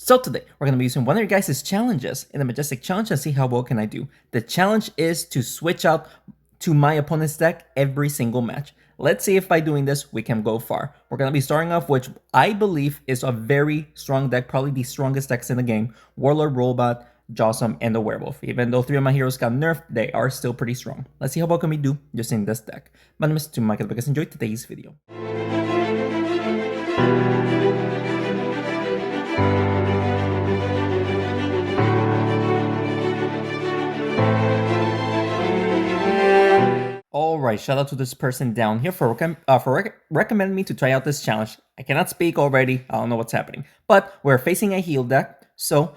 So today, we're going to be using one of your guys' challenges in the Majestic Challenge and see how well can I do. The challenge is to switch out to my opponent's deck every single match. Let's see if by doing this, we can go far. We're going to be starting off with, I believe, is a very strong deck, probably the strongest decks in the game. Warlord, Robot, Jawsome, and the Werewolf. Even though 3 of my heroes got nerfed, they are still pretty strong. Let's see how well can we do using this deck. My name is Michael, because enjoy today's video. Alright, shout out to this person down here for recommending me to try out this challenge. I cannot speak already, I don't know what's happening. But we're facing a heal deck, so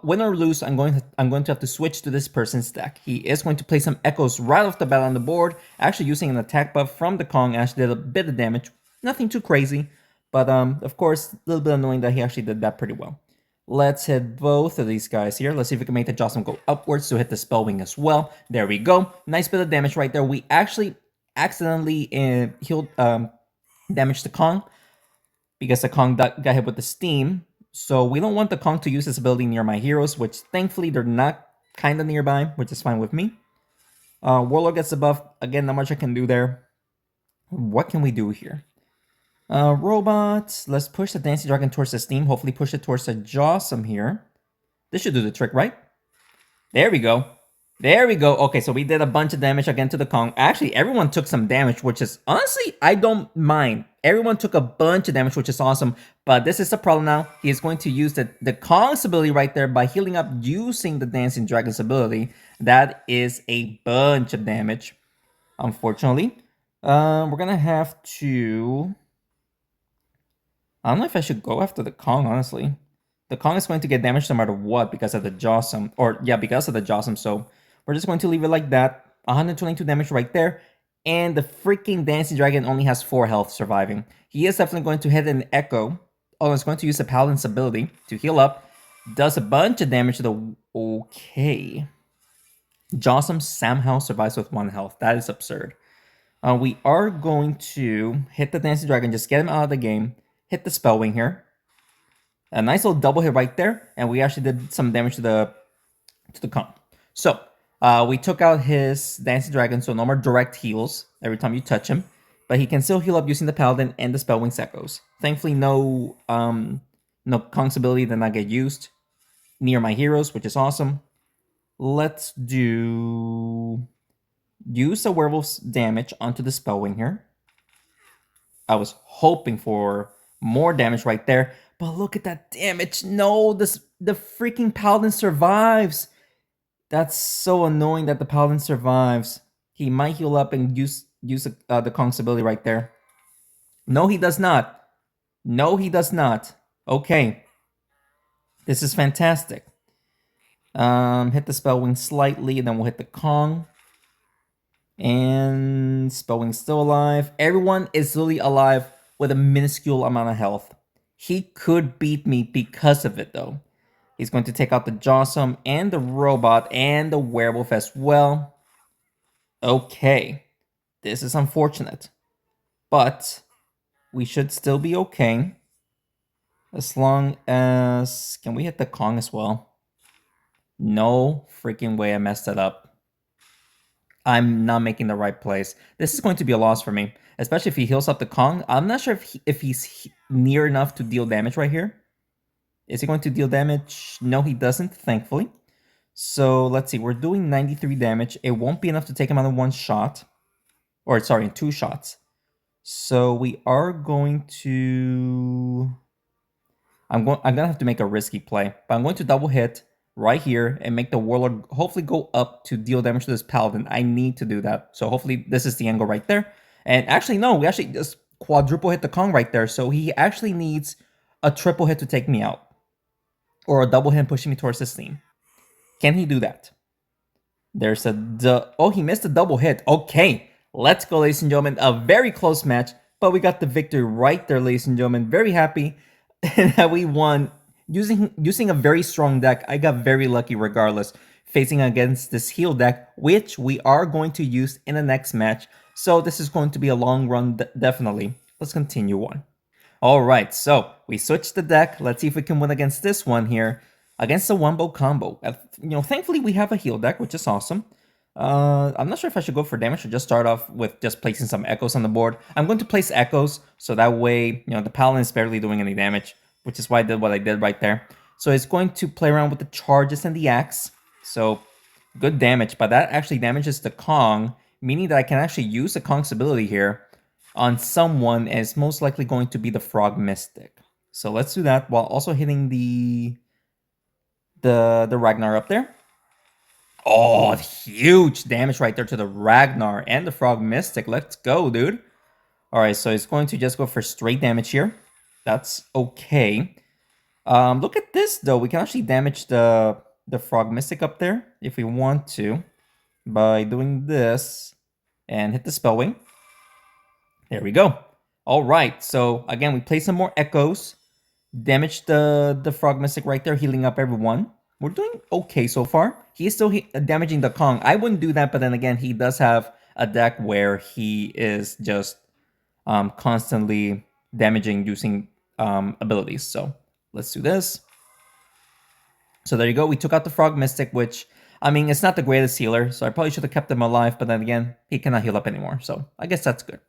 win or lose, I'm going to have to switch to this person's deck. He is going to play some echoes right off the bat on the board, actually using an attack buff from the Kong. Actually did a bit of damage, nothing too crazy, but of course, a little bit annoying that he actually did that pretty well. Let's hit both of these guys here. Let's see if we can make the Jawsome go upwards to hit the Spellwing as well. There we go. Nice bit of damage right there. We actually accidentally healed damage the Kong because the Kong got hit with the Steam. So we don't want the Kong to use this ability near my heroes, which thankfully they're not kind of nearby, which is fine with me. Warlord gets the buff. Again, not much I can do there. What can we do here? Robots, let's push the Dancing Dragon towards the Steam. Hopefully push it towards the Jawsome here. This should do the trick, right? There we go. There we go. Okay, so we did a bunch of damage again to the Kong. Actually, everyone took some damage, which is, honestly, I don't mind. Everyone took a bunch of damage, which is awesome. But this is the problem now. He is going to use the Kong's ability right there by healing up using the Dancing Dragon's ability. That is a bunch of damage, unfortunately. We're going to have to... I don't know if I should go after the Kong, honestly. The Kong is going to get damaged no matter what because of the Jawsome. Or, yeah, because of the Jawsome. So, we're just going to leave it like that. 122 damage right there. And the freaking Dancing Dragon only has 4 health surviving. He is definitely going to hit an Echo. Oh, it's going to use the Paladin's ability to heal up. Does a bunch of damage to the... Okay. Jawsome somehow survives with 1 health. That is absurd. We are going to hit the Dancing Dragon. Just get him out of the game. Hit the Spellwing here. A nice little double hit right there, and we actually did some damage to the Kong. So we took out his Dancing Dragon, so no more direct heals every time you touch him, but he can still heal up using the Paladin and the Spellwing's Echoes. Thankfully, no Kong's ability did not get used near my heroes, which is awesome. Let's use the Werewolf's damage onto the Spellwing here. I was hoping for more damage right there, but look at that damage. No, the freaking Paladin survives. That's so annoying that the Paladin survives. He might heal up and use the Kong's ability right there. No, he does not. No, he does not. Okay. This is fantastic. Hit the Spellwing slightly, and then we'll hit the Kong. And Spellwing's still alive. Everyone is literally alive with a minuscule amount of health. He could beat me because of it, though. He's going to take out the Jawsome and the Robot and the Werewolf as well. Okay. This is unfortunate. But we should still be okay. As long as... Can we hit the Kong as well? No freaking way I messed that up. I'm not making the right plays. This is going to be a loss for me, especially if he heals up the Kong. I'm not sure if he's near enough to deal damage right here. Is he going to deal damage? No, he doesn't, thankfully. So, let's see. We're doing 93 damage. It won't be enough to take him out in 1 shot. Or, sorry, in 2 shots. So, we are going to... I'm going to have to make a risky play. But I'm going to double hit right here and make the Warlord hopefully go up to deal damage to this Paladin. I need to do that. So hopefully this is the angle right there. And actually, no, we actually just quadruple hit the Kong right there. So he actually needs a triple hit to take me out. Or a double hit pushing me towards the Steam. Can he do that? There's oh, he missed a double hit. Okay, let's go, ladies and gentlemen. A very close match, but we got the victory right there, ladies and gentlemen. Very happy that we won. Using a very strong deck. I got very lucky regardless, facing against this heal deck, which we are going to use in the next match. So this is going to be a long run, definitely. Let's continue on. All right, so we switched the deck. Let's see if we can win against this one here, against the Wombo combo. Thankfully we have a heal deck, which is awesome. I'm not sure if I should go for damage or just start off with just placing some echoes on the board. I'm going to place echoes, so that way, the Paladin is barely doing any damage, which is why I did what I did right there. So it's going to play around with the charges and the axe. So good damage, but that actually damages the Kong, meaning that I can actually use the Kong's ability here on someone, and it's most likely going to be the Frog Mystic. So let's do that while also hitting the Ragnar up there. Oh, huge damage right there to the Ragnar and the Frog Mystic. Let's go, dude. All right, so it's going to just go for straight damage here. That's okay. Look at this, though. We can actually damage the Frog Mystic up there if we want to by doing this and hit the Spellwing. There we go. All right, so again, we play some more echoes. Damage the Frog Mystic right there, healing up everyone. We're doing okay so far. He is still damaging the Kong. I wouldn't do that, but then again, he does have a deck where he is just constantly damaging using abilities. So let's do this. So there you go. We took out the Frog Mystic, which, I mean, it's not the greatest healer, so I probably should have kept him alive, but then again, he cannot heal up anymore, so I guess that's good.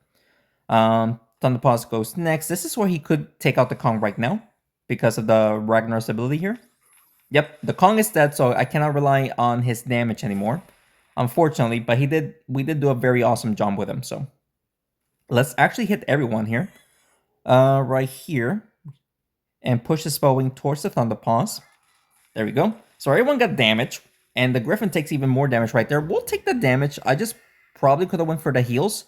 Thunderpaws goes next. This is where he could take out the Kong right now because of the Ragnar's ability here. Yep, the Kong is dead, so I cannot rely on his damage anymore, unfortunately, but we did do a very awesome job with him, so let's actually hit everyone here. Right here, and push the Spellwing towards the Thunderpaws. There we go. So everyone got damage, and the Griffin takes even more damage right there. We'll take the damage. I just probably could have went for the heals,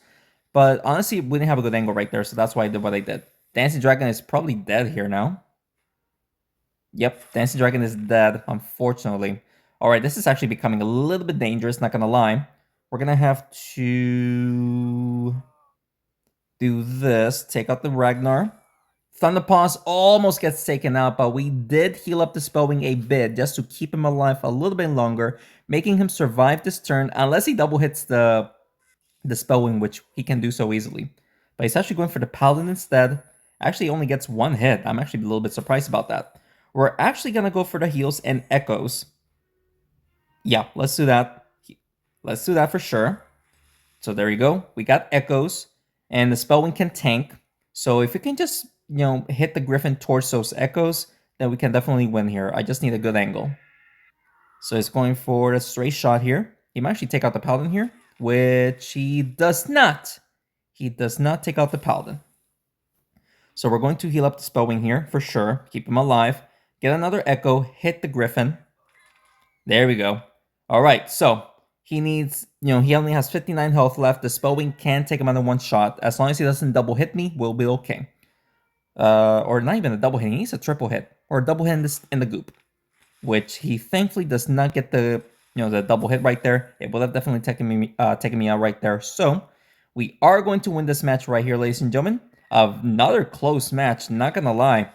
but honestly, we didn't have a good angle right there, so that's why I did what I did. Dancing Dragon is probably dead here now. Yep, Dancing Dragon is dead, unfortunately. Alright, this is actually becoming a little bit dangerous, not gonna lie. We're gonna have to do this. Take out the Ragnar. Thunderpaws almost gets taken out, but we did heal up the Spellwing a bit just to keep him alive a little bit longer, making him survive this turn, unless he double hits the Spellwing, which he can do so easily. But he's actually going for the Paladin instead. Actually only gets one hit. I'm actually a little bit surprised about that. We're actually going to go for the heals and echoes. Yeah, let's do that. Let's do that for sure. So there you go. We got echoes, and the Spellwing can tank. So if we can just, hit the Griffin towards those echoes, then we can definitely win here. I just need a good angle. So he's going for a straight shot here. He might actually take out the Paladin here, which he does not. He does not take out the Paladin. So we're going to heal up the Spellwing here for sure. Keep him alive. Get another Echo. Hit the Griffin. There we go. All right, so he needs, he only has 59 health left. The Spellwing can take him on a one shot. As long as he doesn't double hit me, we'll be okay. Or not even a double hit. He needs a triple hit. Or a double hit in the goop. Which he thankfully does not get the the double hit right there. It would have definitely taken me out right there. So we are going to win this match right here, ladies and gentlemen. Another close match, not gonna lie.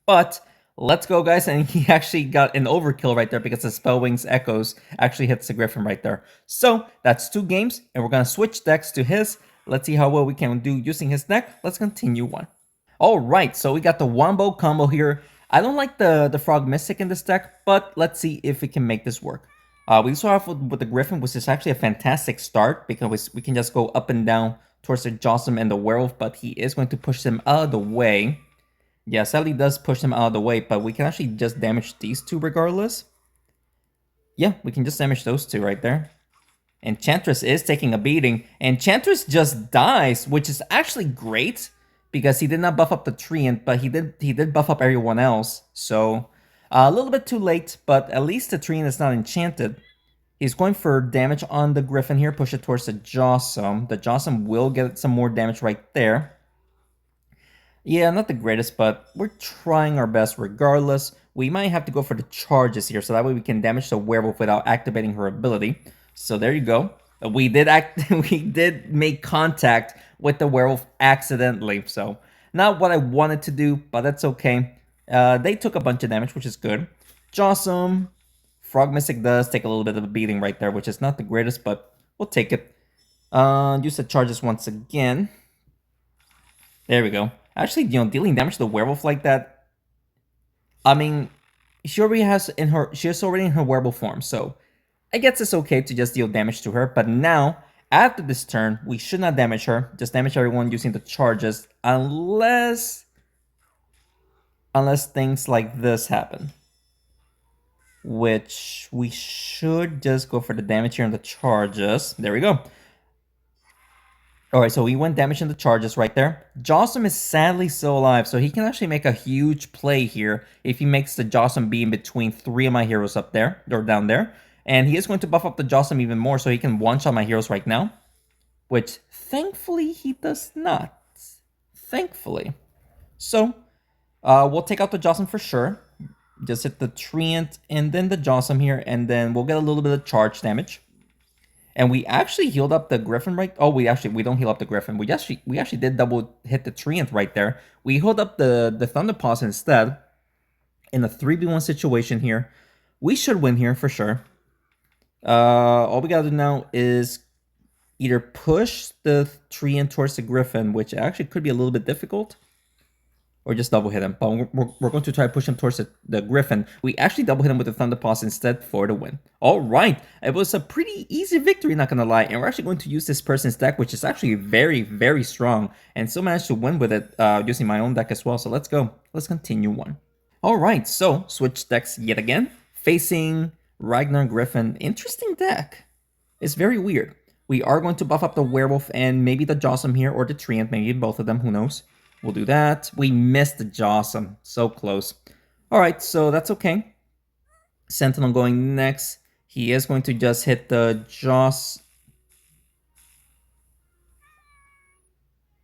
But let's go, guys. And he actually got an overkill right there because the Spellwing's Echoes actually hits the Griffin right there. So that's 2 games, and we're gonna switch decks to his. Let's see how well we can do using his deck. Let's continue on. All right, so we got the Wombo combo here. I don't like the Frog Mystic in this deck, but let's see if we can make this work. We start off with the Griffin, which is actually a fantastic start because we can just go up and down towards the Jossum and the Werewolf, but he is going to push them out of the way. Yeah, sadly does push them out of the way, but we can actually just damage these 2 regardless. Yeah, we can just damage those 2 right there. Enchantress is taking a beating. Enchantress just dies, which is actually great because he did not buff up the tree, but he did buff up everyone else. So a little bit too late, but at least the tree is not enchanted. He's going for damage on the Griffin here, push it towards the Jossum. The Jossum will get some more damage right there. Yeah, not the greatest, but we're trying our best regardless. We might have to go for the charges here, so that way we can damage the Werewolf without activating her ability. So there you go. We did make contact with the Werewolf accidentally, so not what I wanted to do, but that's okay. They took a bunch of damage, which is good. Jossum, Frog Mystic does take a little bit of a beating right there, which is not the greatest, but we'll take it. Use the charges once again. There we go. Actually, dealing damage to the werewolf like that, I mean, she's already in her werewolf form, so I guess it's okay to just deal damage to her. But now, after this turn, we should not damage her. Just damage everyone using the charges, unless things like this happen. Which we should just go for the damage here on the charges. There we go. Alright, so we went damage in the charges right there. Jawsome is sadly still alive, so he can actually make a huge play here if he makes the Jawsome be in between 3 of my heroes up there, or down there. And he is going to buff up the Jawsome even more so he can one-shot my heroes right now. Which, thankfully, he does not. Thankfully. So, we'll take out the Jawsome for sure. Just hit the Treant and then the Jawsome here, and then we'll get a little bit of charge damage. And we actually healed up the Griffin right. Oh, we don't heal up the Griffin. We actually did double hit the Treant right there. We healed up the Thunder Paws instead. In a 3v1 situation here, we should win here for sure. All we gotta do now is either push the Treant towards the Griffin, which actually could be a little bit difficult, or just double hit him. But we're going to try to push him towards the Griffin. We actually double hit him with the Thunder Paws instead for the win. All right. It was a pretty easy victory, not going to lie. And we're actually going to use this person's deck, which is actually very, very strong. And still managed to win with it using my own deck as well. So let's go. Let's continue on. All right. So switch decks yet again. Facing Ragnar Griffin. Interesting deck. It's very weird. We are going to buff up the Werewolf and maybe the Jawsome here, or the Treant, maybe both of them, who knows. We'll do that. We missed the Jawsome. So close. Alright, so that's okay. Sentinel going next. He is going to just hit the Jaws.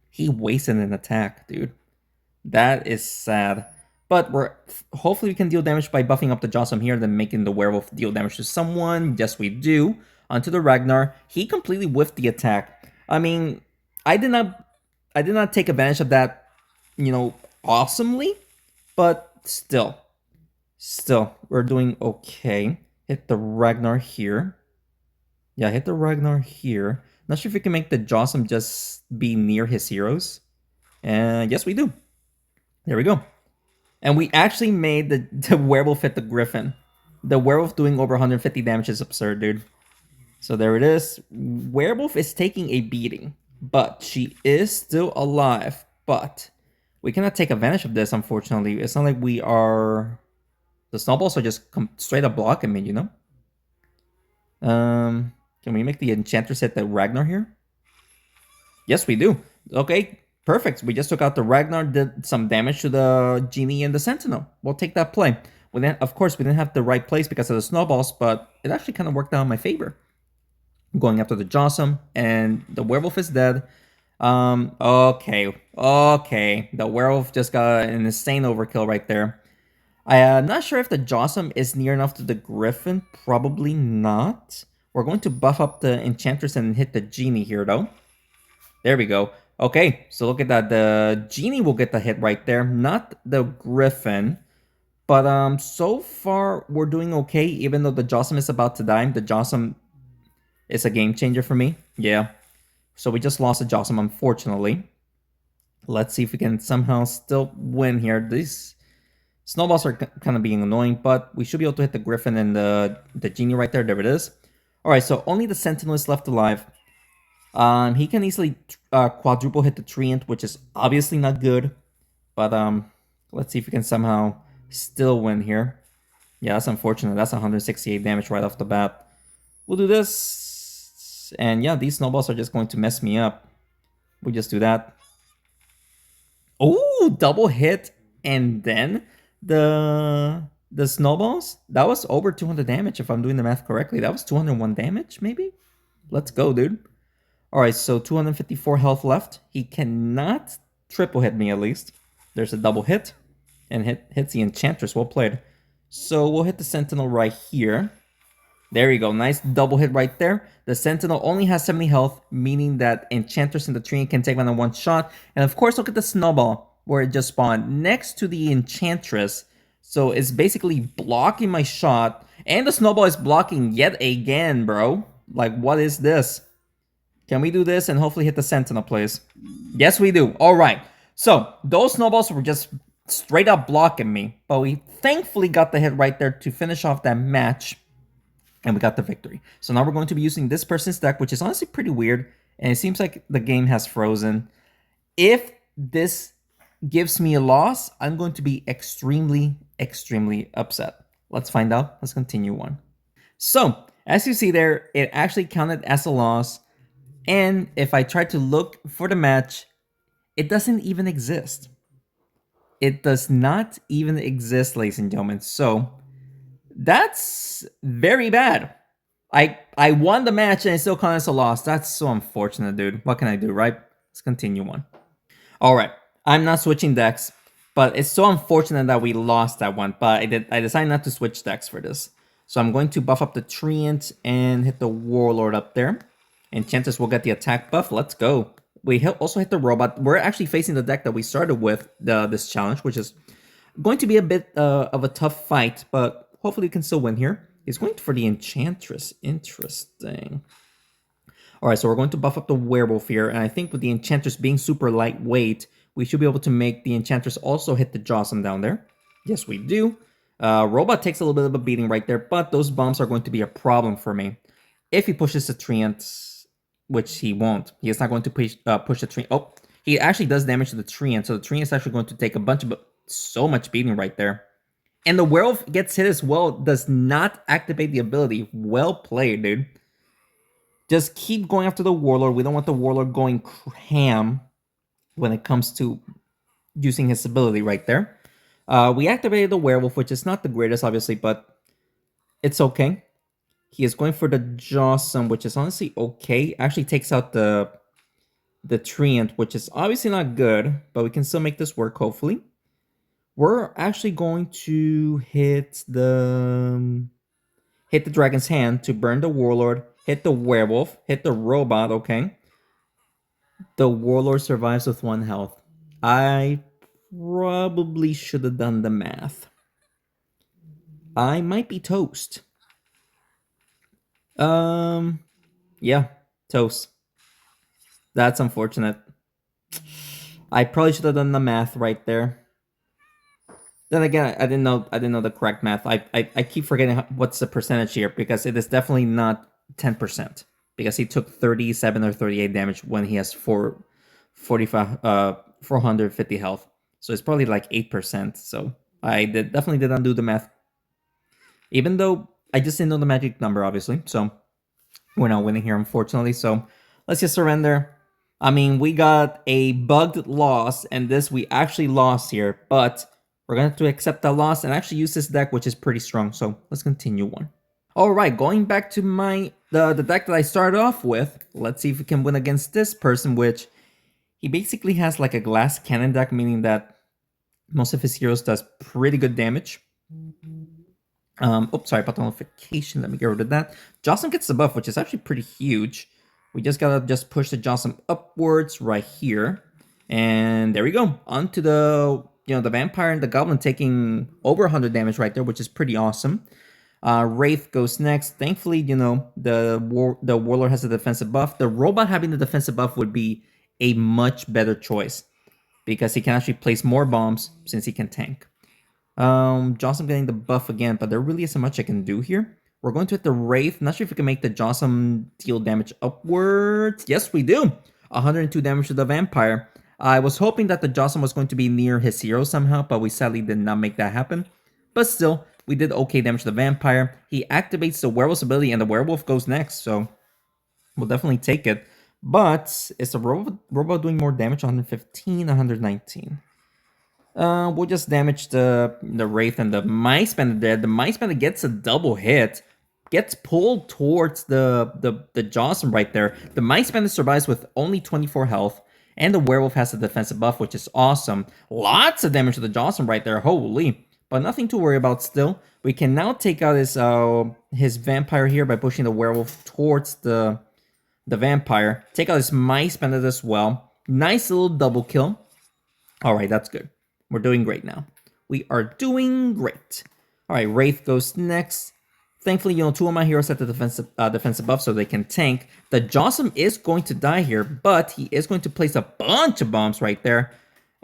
He wasted an attack, dude. That is sad. But hopefully we can deal damage by buffing up the Jawsome here, then making the Werewolf deal damage to someone. Yes, we do. Onto the Ragnar. He completely whiffed the attack. I mean, I did not take advantage of that, awesomely, but still, we're doing okay. Hit the Ragnar here. Yeah, hit the Ragnar here. Not sure if we can make the Jawsome just be near his heroes. And yes, we do. There we go. And we actually made the Werewolf hit the Griffin. The Werewolf doing over 150 damage is absurd, dude. So there it is. Werewolf is taking a beating, but she is still alive. But we cannot take advantage of this, unfortunately. It's not like we are... The snowballs are just straight up blocking me, Can we make the Enchantress hit the Ragnar here? Yes, we do. Okay, perfect. We just took out the Ragnar, did some damage to the Genie and the Sentinel. We'll take that play. Of course, we didn't have the right place because of the snowballs, but it actually kind of worked out in my favor. Going after the Jawsome, and the Werewolf is dead. Okay. The Werewolf just got an insane overkill right there. I'm not sure if the Jawsome is near enough to the Griffin. Probably not. We're going to buff up the Enchantress and hit the Genie here, though. There we go. Okay, so look at that. The Genie will get the hit right there, not the Griffin. But so far, we're doing okay, even though the Jawsome is about to die. The Jawsome is a game changer for me. Yeah. So we just lost a Jawsome, unfortunately. Let's see if we can somehow still win here. These snowballs are kind of being annoying, but we should be able to hit the Griffin and the Genie right there. There it is. Alright, so only the Sentinel is left alive. He can easily quadruple hit the Treant, which is obviously not good. But let's see if we can somehow still win here. Yeah, that's unfortunate. That's 168 damage right off the bat. We'll do this. And yeah, these snowballs are just going to mess me up. We just do that. Oh, double hit. And then the snowballs. That was over 200 damage if I'm doing the math correctly. That was 201 damage, maybe? Let's go, dude. Alright, so 254 health left. He cannot triple hit me, at least. There's a double hit. And hits the Enchantress. Well played. So we'll hit the Sentinel right here. There you go. Nice double hit right there. The Sentinel only has 70 health, meaning that Enchantress and the Treant can take one shot. And of course, look at the Snowball, where it just spawned next to the Enchantress. So it's basically blocking my shot. And the Snowball is blocking yet again, bro. Like, what is this? Can we do this and hopefully hit the Sentinel, please? Yes, we do. All right. So those snowballs were just straight up blocking me, but we thankfully got the hit right there to finish off that match, and we got the victory. So now we're going to be using this person's deck, which is honestly pretty weird, and it seems like the game has frozen. If this gives me a loss, I'm going to be extremely, extremely upset. Let's find out. Let's continue on. So, as you see there, it actually counted as a loss, and if I try to look for the match, it doesn't even exist. It does not even exist, ladies and gentlemen. So, that's very bad. I won the match and it still counts as a loss. That's so unfortunate, dude. What can I do, right? Let's continue on. All right, I'm not switching decks, but it's so unfortunate that we lost that one. But I decided not to switch decks for this. So I'm going to buff up the Treant and hit the Warlord up there. Enchanters will get the attack buff. Let's go. We also hit the Robot. We're actually facing the deck that we started with this challenge, which is going to be a bit of a tough fight, but hopefully we can still win here. He's going for the Enchantress. Interesting. All right, so we're going to buff up the Werewolf here, and I think with the Enchantress being super lightweight, we should be able to make the Enchantress also hit the Jawsome down there. Yes, we do. Robot takes a little bit of a beating right there, but those bombs are going to be a problem for me. If he pushes the Treant, which he won't. He is not going to push the Treant. Oh, he actually does damage to the Treant, so the Treant is actually going to take a bunch of so much beating right there. And the Werewolf gets hit as well, does not activate the ability. Well played, dude. Just keep going after the Warlord. We don't want the Warlord going ham when it comes to using his ability right there. We activated the Werewolf, which is not the greatest, obviously, but it's okay. He is going for the Jawsome, which is honestly okay. Actually takes out the Treant, which is obviously not good, but we can still make this work, hopefully. We're actually going to hit the Dragon's Hand to burn the Warlord, hit the Werewolf, hit the Robot, okay. The Warlord survives with 1 health. I probably should have done the math. I might be toast. Yeah, toast. That's unfortunate. I probably should have done the math right there. Then again, I didn't know the correct math. I keep forgetting what's the percentage here, because it is definitely not 10%, because he took 37 or 38 damage when he has 450 health. So it's probably like 8%. So I definitely did not do the math, even though I just didn't know the magic number, obviously. So we're not winning here, unfortunately. So let's just surrender. I mean, we got a bugged loss, and this we actually lost here, but we're going to have to accept that loss and actually use this deck, which is pretty strong. So let's continue on. All right, going back to the deck that I started off with. Let's see if we can win against this person, which he basically has like a glass cannon deck, meaning that most of his heroes does pretty good damage. Oops, sorry about the notification. Let me get rid of that. Jawsome gets the buff, which is actually pretty huge. We just gotta push the Jawsome upwards right here. And there we go. Onto the the Vampire and the Goblin taking over 100 damage right there, which is pretty awesome. Wraith goes next. Thankfully, the Warlord has a defensive buff. The Robot having the defensive buff would be a much better choice, because he can actually place more bombs since he can tank. Jawsome getting the buff again, but there really isn't much I can do here. We're going to hit the Wraith. Not sure if we can make the Jawsome deal damage upwards. Yes, we do. 102 damage to the Vampire. I was hoping that the Jawsome was going to be near his hero somehow, but we sadly did not make that happen. But still, we did okay damage to the Vampire. He activates the Werewolf's ability, and the Werewolf goes next, so we'll definitely take it. But is the robot doing more damage? 115, 119. We'll just damage the Wraith and the Mice Bandit there. The Mice Bandit gets a double hit. Gets pulled towards the Jawsome right there. The Mice Bandit survives with only 24 health. And the Werewolf has a defensive buff, which is awesome. Lots of damage to the Jawsome right there. Holy. But nothing to worry about still. We can now take out his Vampire here by pushing the Werewolf towards the Vampire. Take out his Mice Bandit as well. Nice little double kill. Alright, that's good. We're doing great now. We are doing great. Alright, Wraith goes next. Thankfully, 2 of my heroes have the defensive buff, so they can tank. The Jawsome is going to die here, but he is going to place a bunch of bombs right there.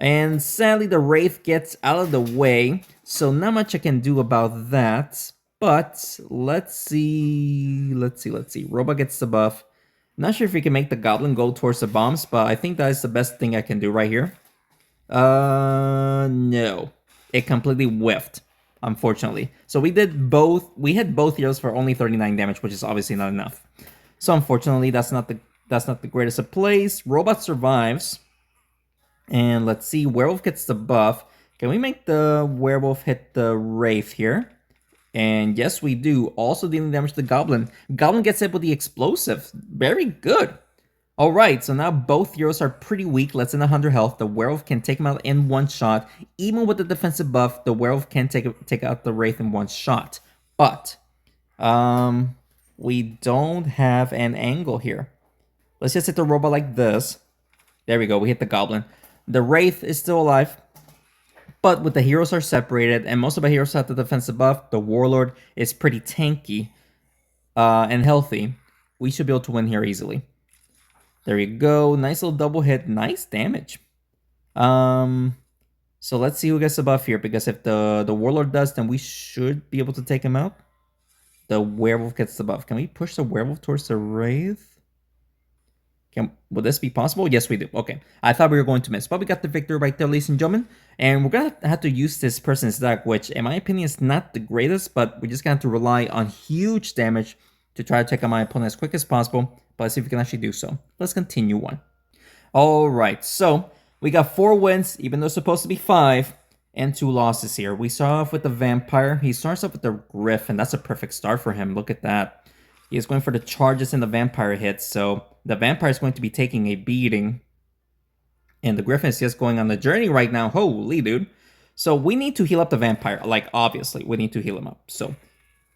And sadly, the Wraith gets out of the way, so not much I can do about that. But let's see. Robot gets the buff. Not sure if we can make the Goblin go towards the bombs, but I think that is the best thing I can do right here. No. It completely whiffed, unfortunately. So we had both heroes for only 39 damage, which is obviously not enough. So unfortunately, that's not the greatest of plays. Robot survives. And let's see, Werewolf gets the buff. Can we make the Werewolf hit the Wraith here? And yes, we do. Also dealing damage to the Goblin. Goblin gets hit with the Explosive. Very good. Alright, so now both heroes are pretty weak. Let's in 100 health. The Werewolf can take him out in one shot. Even with the defensive buff, the Werewolf can take out the Wraith in one shot. But, we don't have an angle here. Let's just hit the robot like this. There we go, we hit the Goblin. The Wraith is still alive. But with the heroes are separated, and most of the heroes have the defensive buff, the Warlord is pretty tanky and healthy. We should be able to win here easily. There you go. Nice little double hit. Nice damage. So let's see who gets the buff here, because if the Warlord does, then we should be able to take him out. The Werewolf gets the buff. Can we push the Werewolf towards the Wraith? Would this be possible? Yes, we do. Okay. I thought we were going to miss, but we got the victory right there, ladies and gentlemen. And we're going to have to use this person's deck, which in my opinion is not the greatest, but we're just going to have to rely on huge damage to try to take out my opponent as quick as possible. But let's see if we can actually do so. Let's continue on. Alright, so we got 4 wins, even though it's supposed to be 5, and 2 losses here. We start off with the Vampire. He starts off with the Griffin. That's a perfect start for him. Look at that. He is going for the charges and the Vampire hits, so the Vampire is going to be taking a beating. And the Griffin is just going on the journey right now. Holy dude. So we need to heal up the Vampire. Like, obviously, we need to heal him up. So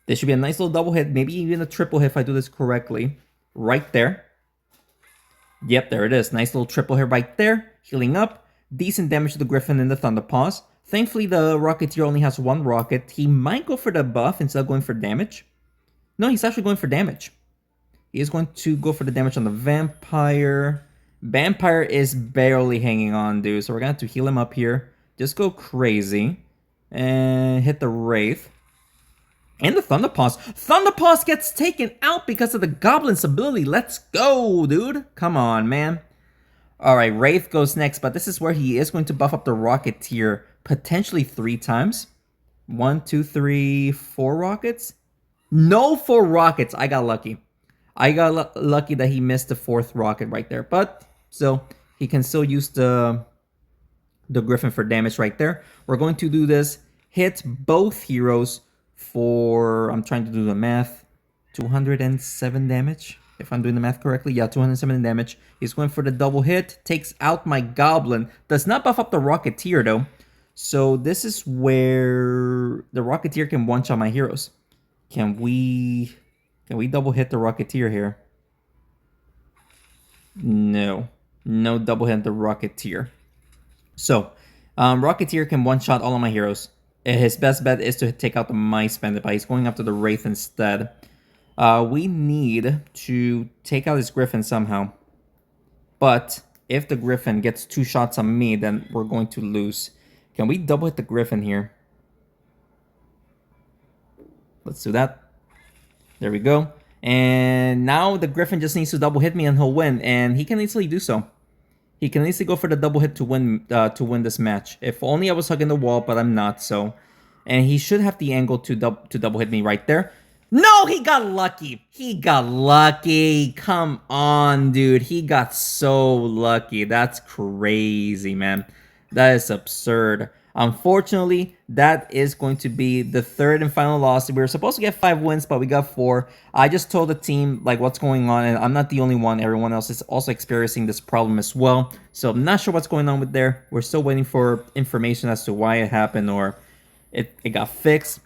this should be a nice little double hit. Maybe even a triple hit if I do this correctly. Right there. Yep, there it is. Nice little triple hit right there. Healing up. Decent damage to the Griffin and the Thunderpaws. Thankfully, the Rocketeer only has 1 rocket. He might go for the buff instead of going for damage. No, he's actually going for damage. He is going to go for the damage on the Vampire. Vampire is barely hanging on, dude. So we're going to have to heal him up here. Just go crazy. And hit the Wraith. And the Thunderpaws. Thunderpaws gets taken out because of the Goblin's ability. Let's go, dude. Come on, man. Alright, Wraith goes next. But this is where he is going to buff up the Rocketeer potentially 3 times. 1, 2, 3, 4 rockets. No 4 rockets. I got lucky. I got lucky that he missed the 4th rocket right there. But still, he can still use the Griffin for damage right there. We're going to do this. Hit both heroes for, I'm trying to do the math, 207 damage. If I'm doing the math correctly. Yeah, 207 damage. He's going for the double hit. Takes out my Goblin. Does not buff up the Rocketeer though. So this is where the Rocketeer can one-shot my heroes. Can we double hit the Rocketeer here? No. No double hit the Rocketeer. So, Rocketeer can one-shot all of my heroes. His best bet is to take out the Mice Bandit, but he's going after the Wraith instead. We need to take out his Griffin somehow. But if the Griffin gets 2 shots on me, then we're going to lose. Can we double hit the Griffin here? Let's do that. There we go. And now the Griffin just needs to double hit me and he'll win. And he can easily do so. He can easily go for the double hit to win this match. If only I was hugging the wall, but I'm not. So, and he should have the angle to double hit me right there. No, he got lucky. He got lucky. Come on, dude. He got so lucky. That's crazy, man. That is absurd. Unfortunately, that is going to be the 3rd and final loss. We were supposed to get 5 wins, but we got 4. I just told the team like what's going on, and I'm not the only one. Everyone else is also experiencing this problem as well. So I'm not sure what's going on with there. We're still waiting for information as to why it happened or it got fixed.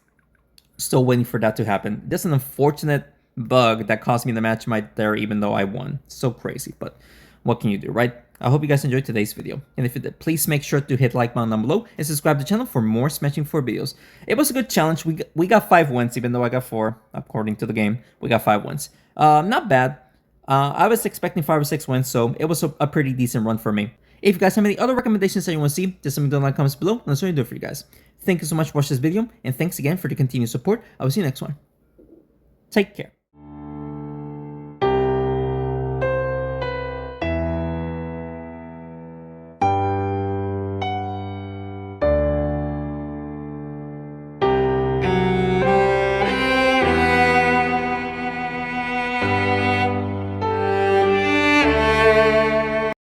Still waiting for that to happen. This is an unfortunate bug that cost me the match right there, even though I won. So crazy, but what can you do, right? I hope you guys enjoyed today's video. And if you did, please make sure to hit like button down below and subscribe to the channel for more Smashing 4 videos. It was a good challenge. We got 5 wins, even though I got 4, according to the game. We got 5 wins. Not bad. I was expecting 5 or 6 wins, so it was a pretty decent run for me. If you guys have any other recommendations that you want to see, just let me know in the comments below, and that's what I do it for you guys. Thank you so much for watching this video, and thanks again for the continued support. I will see you next one. Take care.